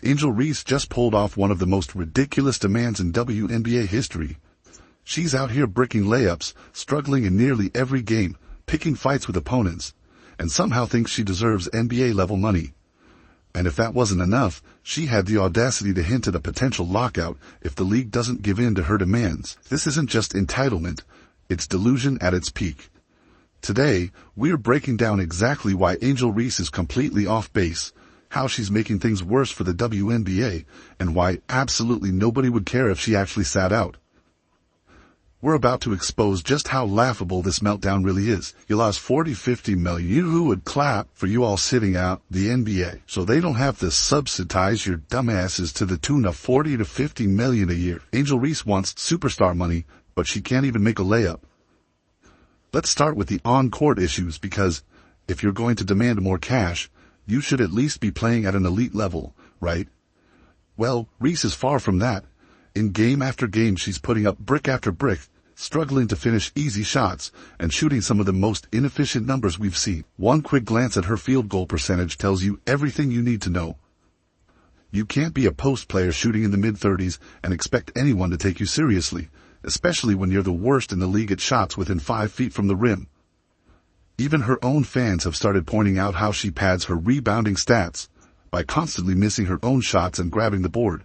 Angel Reese just pulled off one of the most ridiculous demands in WNBA history. She's out here bricking layups, struggling in nearly every game, picking fights with opponents, and somehow thinks she deserves NBA-level money. And if that wasn't enough, she had the audacity to hint at a potential lockout if the league doesn't give in to her demands. This isn't just entitlement, it's delusion at its peak. Today, we're breaking down exactly why Angel Reese is completely off base, how she's making things worse for the WNBA, and why absolutely nobody would care if she actually sat out. We're about to expose just how laughable this meltdown really is. You lost 40-50 million. You would clap for you all sitting out the NBA, so they don't have to subsidize your dumbasses to the tune of 40 to 50 million a year. Angel Reese wants superstar money, but she can't even make a layup. Let's start with the on-court issues, because if you're going to demand more cash, you should at least be playing at an elite level, right? Well, Reese is far from that. In game after game, she's putting up brick after brick, struggling to finish easy shots, and shooting some of the most inefficient numbers we've seen. One quick glance at her field goal percentage tells you everything you need to know. You can't be a post player shooting in the mid-30s and expect anyone to take you seriously, especially when you're the worst in the league at shots within 5 feet from the rim. Even her own fans have started pointing out how she pads her rebounding stats by constantly missing her own shots and grabbing the board.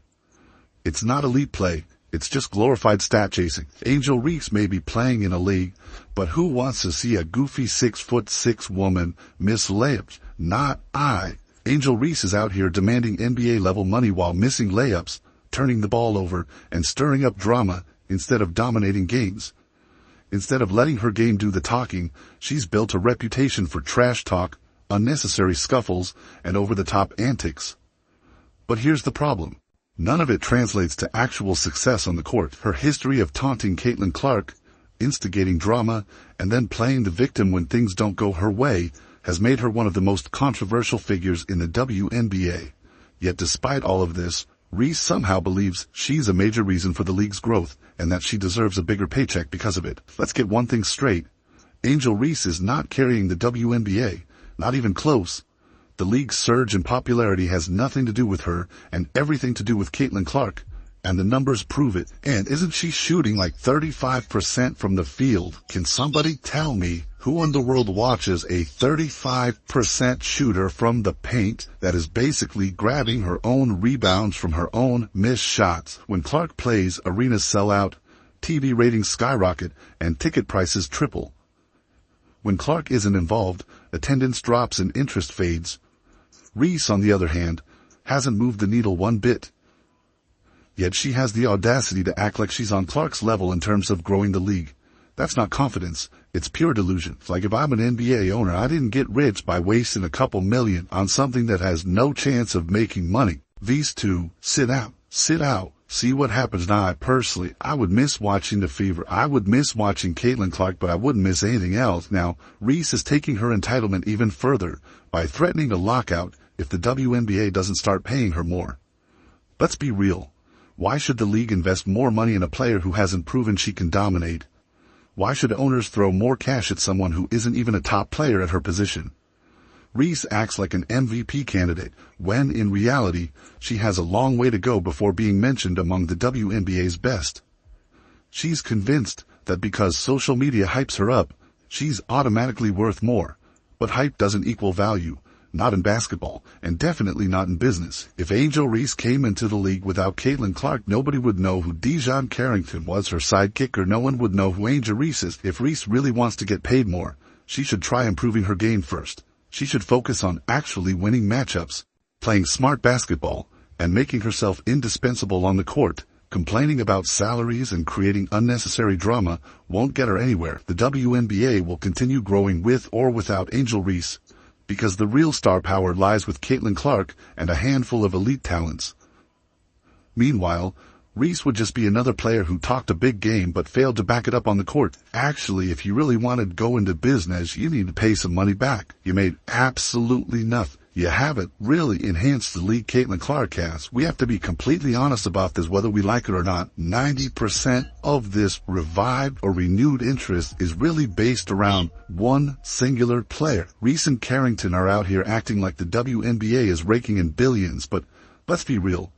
It's not elite play, it's just glorified stat chasing. Angel Reese may be playing in a league, but who wants to see a goofy 6'6" woman miss layups? Not I. Angel Reese is out here demanding NBA-level money while missing layups, turning the ball over, and stirring up drama instead of dominating games. Instead of letting her game do the talking, she's built a reputation for trash talk, unnecessary scuffles, and over-the-top antics. But here's the problem. None of it translates to actual success on the court. Her history of taunting Caitlin Clark, instigating drama, and then playing the victim when things don't go her way has made her one of the most controversial figures in the WNBA. Yet despite all of this, Reese somehow believes she's a major reason for the league's growth and that she deserves a bigger paycheck because of it. Let's get one thing straight. Angel Reese is not carrying the WNBA, not even close. The league's surge in popularity has nothing to do with her and everything to do with Caitlin Clark, and the numbers prove it. And isn't she shooting like 35% from the field? Can somebody tell me who in the world watches a 35% shooter from the paint that is basically grabbing her own rebounds from her own missed shots? When Clark plays, arenas sell out, TV ratings skyrocket, and ticket prices triple. When Clark isn't involved, attendance drops and interest fades. Reese, on the other hand, hasn't moved the needle one bit. Yet she has the audacity to act like she's on Clark's level in terms of growing the league. That's not confidence, it's pure delusion. It's like if I'm an NBA owner, I didn't get rich by wasting a couple million on something that has no chance of making money. These two, sit out, see what happens. Now, I would miss watching the Fever. I would miss watching Caitlin Clark, but I wouldn't miss anything else. Now, Reese is taking her entitlement even further by threatening a lockout if the WNBA doesn't start paying her more. Let's be real. Why should the league invest more money in a player who hasn't proven she can dominate? Why should owners throw more cash at someone who isn't even a top player at her position? Reese acts like an MVP candidate, when in reality, she has a long way to go before being mentioned among the WNBA's best. She's convinced that because social media hypes her up, she's automatically worth more. But hype doesn't equal value. Not in basketball, and definitely not in business. If Angel Reese came into the league without Caitlin Clark, nobody would know who Dejon Carrington was her sidekick, or no one would know who Angel Reese is. If Reese really wants to get paid more, she should try improving her game first. She should focus on actually winning matchups, playing smart basketball, and making herself indispensable on the court. Complaining about salaries and creating unnecessary drama won't get her anywhere. The WNBA will continue growing with or without Angel Reese, because the real star power lies with Caitlin Clark and a handful of elite talents. Meanwhile, Reese would just be another player who talked a big game but failed to back it up on the court. Actually, if you really wanted to go into business, you need to pay some money back. You made absolutely nothing. You haven't really enhanced the league Caitlin Clark has. We have to be completely honest about this, whether we like it or not. 90% of this revived or renewed interest is really based around one singular player. Reese and Carrington are out here acting like the WNBA is raking in billions, but Let's be real.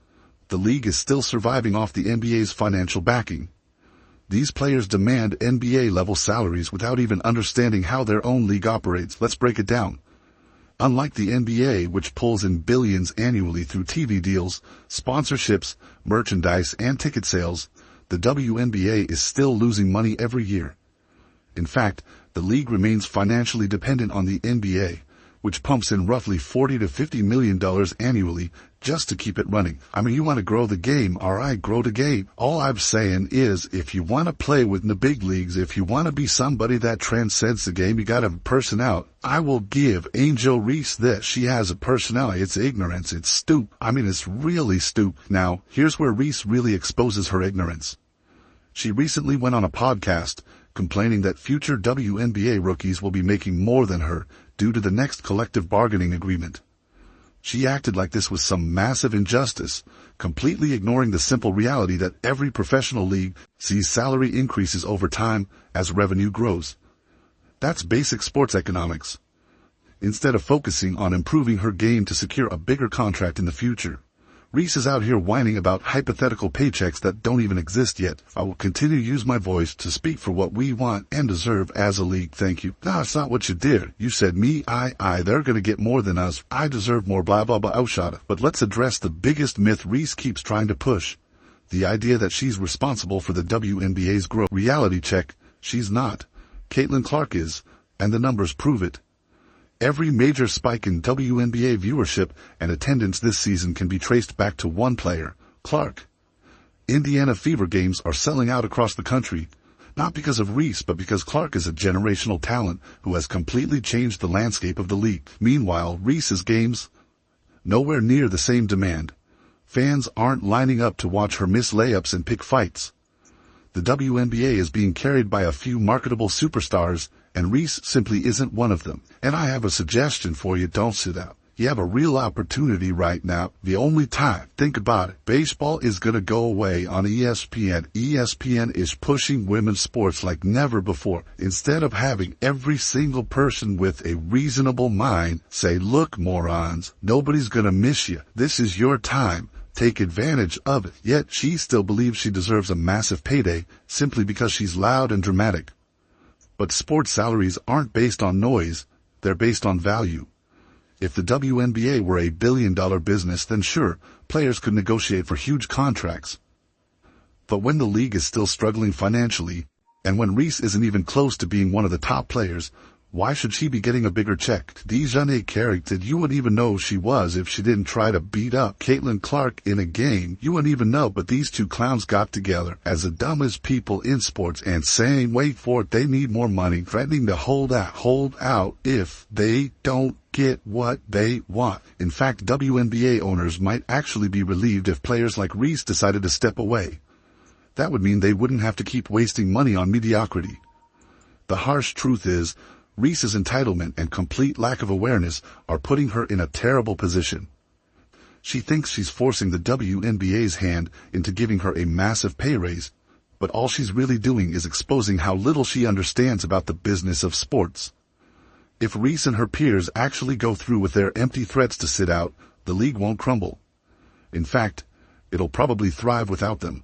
The league is still surviving off the NBA's financial backing. These players demand NBA-level salaries without even understanding how their own league operates. Let's break it down. Unlike the NBA, which pulls in billions annually through TV deals, sponsorships, merchandise, and ticket sales, the WNBA is still losing money every year. In fact, the league remains financially dependent on the NBA, which pumps in roughly $40 to $50 million annually just to keep it running. I mean, you want to grow the game, alright, grow the game. All I'm saying is, if you want to play with the big leagues, if you want to be somebody that transcends the game, you gotta have a personality. I will give Angel Reese this. She has a personality. It's ignorance. It's stupid. I mean, it's really stupid. Now, here's where Reese really exposes her ignorance. She recently went on a podcast complaining that future WNBA rookies will be making more than her due to the next collective bargaining agreement. She acted like this was some massive injustice, completely ignoring the simple reality that every professional league sees salary increases over time as revenue grows. That's basic sports economics. Instead of focusing on improving her game to secure a bigger contract in the future, Reese is out here whining about hypothetical paychecks that don't even exist yet. I will continue to use my voice to speak for what we want and deserve as a league. Thank you. No, it's not what you did. You said me, they're gonna get more than us. I deserve more, blah, blah, blah, outshot. But let's address the biggest myth Reese keeps trying to push. The idea that she's responsible for the WNBA's growth. Reality check. She's not. Caitlin Clark is, and the numbers prove it. Every major spike in WNBA viewership and attendance this season can be traced back to one player, Clark. Indiana Fever games are selling out across the country, not because of Reese, but because Clark is a generational talent who has completely changed the landscape of the league. Meanwhile, Reese's games, nowhere near the same demand. Fans aren't lining up to watch her miss layups and pick fights. The WNBA is being carried by a few marketable superstars, and Reese simply isn't one of them. And I have a suggestion for you. Don't sit out. You have a real opportunity right now. The only time. Think about it. Baseball is going to go away on ESPN. ESPN is pushing women's sports like never before. Instead of having every single person with a reasonable mind say, look, morons, nobody's going to miss you. This is your time. Take advantage of it. Yet she still believes she deserves a massive payday simply because she's loud and dramatic. But sports salaries aren't based on noise, they're based on value. If the WNBA were a billion-dollar business, then sure, players could negotiate for huge contracts. But when the league is still struggling financially, and when Reese isn't even close to being one of the top players, why should she be getting a bigger check? Dijonay character, you wouldn't even know who she was if she didn't try to beat up Caitlin Clark in a game. You wouldn't even know, but these two clowns got together as the dumbest people in sports and saying, wait for it, they need more money, threatening to hold out if they don't get what they want. In fact, WNBA owners might actually be relieved if players like Reese decided to step away. That would mean they wouldn't have to keep wasting money on mediocrity. The harsh truth is, Reese's entitlement and complete lack of awareness are putting her in a terrible position. She thinks she's forcing the WNBA's hand into giving her a massive pay raise, but all she's really doing is exposing how little she understands about the business of sports. If Reese and her peers actually go through with their empty threats to sit out, the league won't crumble. In fact, it'll probably thrive without them.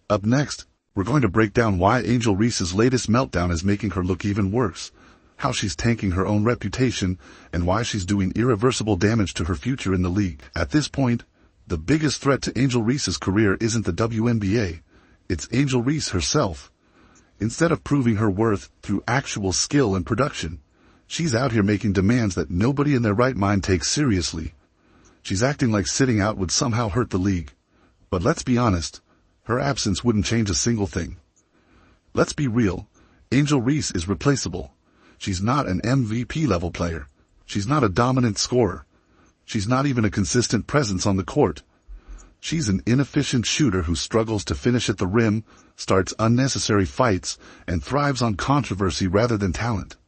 Up next, we're going to break down why Angel Reese's latest meltdown is making her look even worse, how she's tanking her own reputation, and why she's doing irreversible damage to her future in the league. At this point, the biggest threat to Angel Reese's career isn't the WNBA, it's Angel Reese herself. Instead of proving her worth through actual skill and production, she's out here making demands that nobody in their right mind takes seriously. She's acting like sitting out would somehow hurt the league. But let's be honest, her absence wouldn't change a single thing. Let's be real, Angel Reese is replaceable. She's not an MVP-level player. She's not a dominant scorer. She's not even a consistent presence on the court. She's an inefficient shooter who struggles to finish at the rim, starts unnecessary fights, and thrives on controversy rather than talent.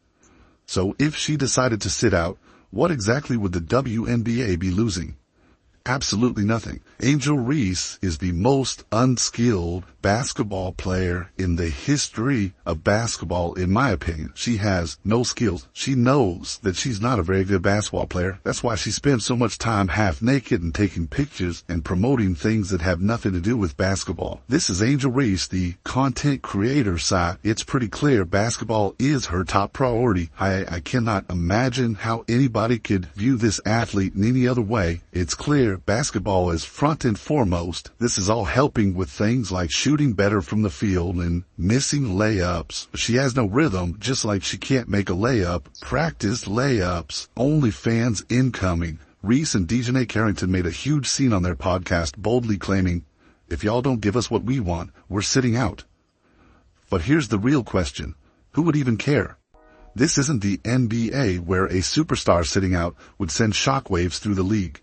So if she decided to sit out, what exactly would the WNBA be losing? Absolutely nothing. Angel Reese is the most unskilled basketball player in the history of basketball, in my opinion. She has no skills. She knows that she's not a very good basketball player. That's why she spends so much time half naked and taking pictures and promoting things that have nothing to do with basketball. This is Angel Reese, the content creator side. It's pretty clear basketball is her top priority. I cannot imagine how anybody could view this athlete in any other way. It's clear basketball is front and foremost. This is all helping with things like shooting better from the field and missing layups. She has no rhythm, just like she can't make a layup. Practice layups. OnlyFans incoming. Reese and Dejanay Carrington made a huge scene on their podcast, boldly claiming, "If y'all don't give us what we want, we're sitting out." But here's the real question. Who would even care? This isn't the NBA, where a superstar sitting out would send shockwaves through the league.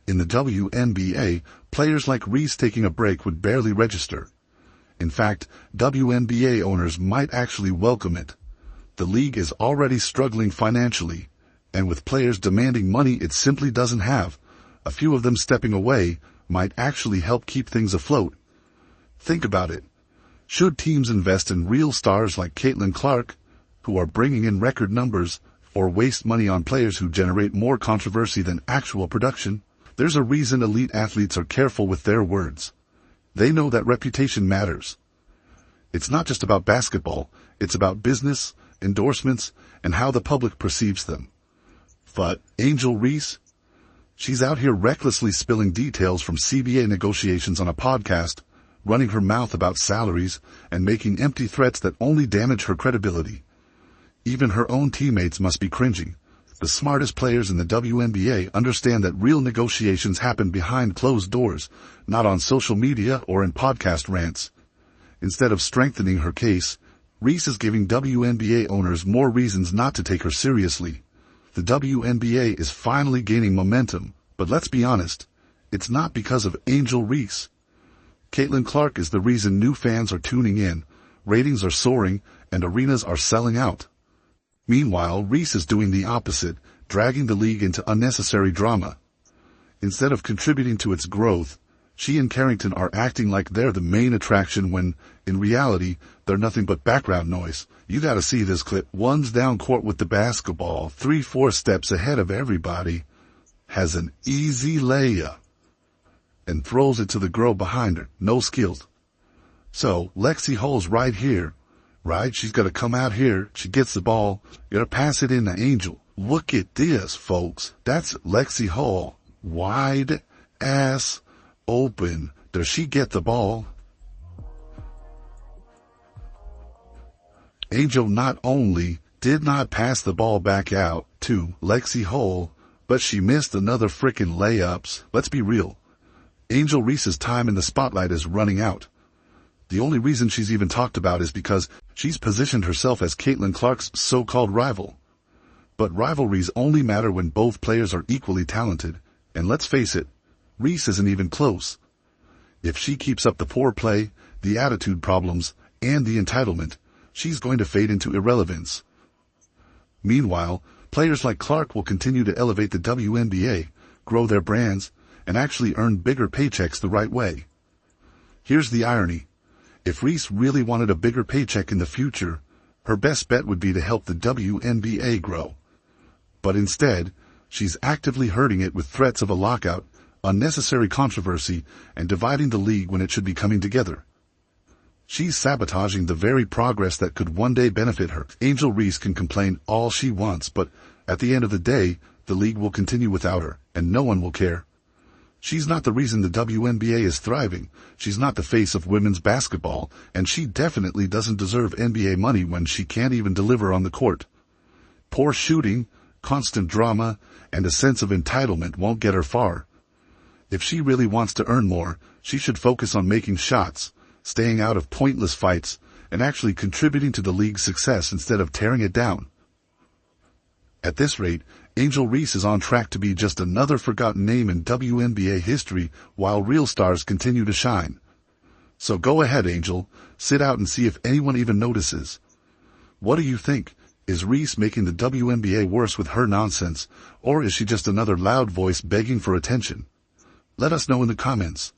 In the WNBA, players like Reese taking a break would barely register. In fact, WNBA owners might actually welcome it. The league is already struggling financially, and with players demanding money it simply doesn't have, a few of them stepping away might actually help keep things afloat. Think about it. Should teams invest in real stars like Caitlin Clark, who are bringing in record numbers, or waste money on players who generate more controversy than actual production? There's a reason elite athletes are careful with their words. They know that reputation matters. It's not just about basketball, it's about business, endorsements, and how the public perceives them. But Angel Reese? She's out here recklessly spilling details from CBA negotiations on a podcast, running her mouth about salaries, and making empty threats that only damage her credibility. Even her own teammates must be cringing. The smartest players in the WNBA understand that real negotiations happen behind closed doors, not on social media or in podcast rants. Instead of strengthening her case, Reese is giving WNBA owners more reasons not to take her seriously. The WNBA is finally gaining momentum, but let's be honest, it's not because of Angel Reese. Caitlin Clark is the reason new fans are tuning in, ratings are soaring, and arenas are selling out. Meanwhile, Reese is doing the opposite, dragging the league into unnecessary drama. Instead of contributing to its growth, she and Carrington are acting like they're the main attraction when, in reality, they're nothing but background noise. You gotta see this clip. One's down court with the basketball, 3-4 steps ahead of everybody, has an easy layup, and throws it to the girl behind her. No skills. So, Lexi Hull's right here. Right? She's gotta come out here. She gets the ball. Gotta pass it in to Angel. Look at this, folks. That's Lexi Hull. Wide ass open. Does she get the ball? Angel not only did not pass the ball back out to Lexi Hull, but she missed another frickin' layups. Let's be real. Angel Reese's time in the spotlight is running out. The only reason she's even talked about is because she's positioned herself as Caitlin Clark's so-called rival. But rivalries only matter when both players are equally talented, and let's face it, Reese isn't even close. If she keeps up the poor play, the attitude problems, and the entitlement, she's going to fade into irrelevance. Meanwhile, players like Clark will continue to elevate the WNBA, grow their brands, and actually earn bigger paychecks the right way. Here's the irony. If Reese really wanted a bigger paycheck in the future, her best bet would be to help the WNBA grow. But instead, she's actively hurting it with threats of a lockout, unnecessary controversy, and dividing the league when it should be coming together. She's sabotaging the very progress that could one day benefit her. Angel Reese can complain all she wants, but at the end of the day, the league will continue without her, and no one will care. She's not the reason the WNBA is thriving. She's not the face of women's basketball, and she definitely doesn't deserve NBA money when she can't even deliver on the court. Poor shooting, constant drama, and a sense of entitlement won't get her far. If she really wants to earn more, she should focus on making shots, staying out of pointless fights, and actually contributing to the league's success instead of tearing it down. At this rate, Angel Reese is on track to be just another forgotten name in WNBA history while real stars continue to shine. So go ahead, Angel. Sit out and see if anyone even notices. What do you think? Is Reese making the WNBA worse with her nonsense, or is she just another loud voice begging for attention? Let us know in the comments.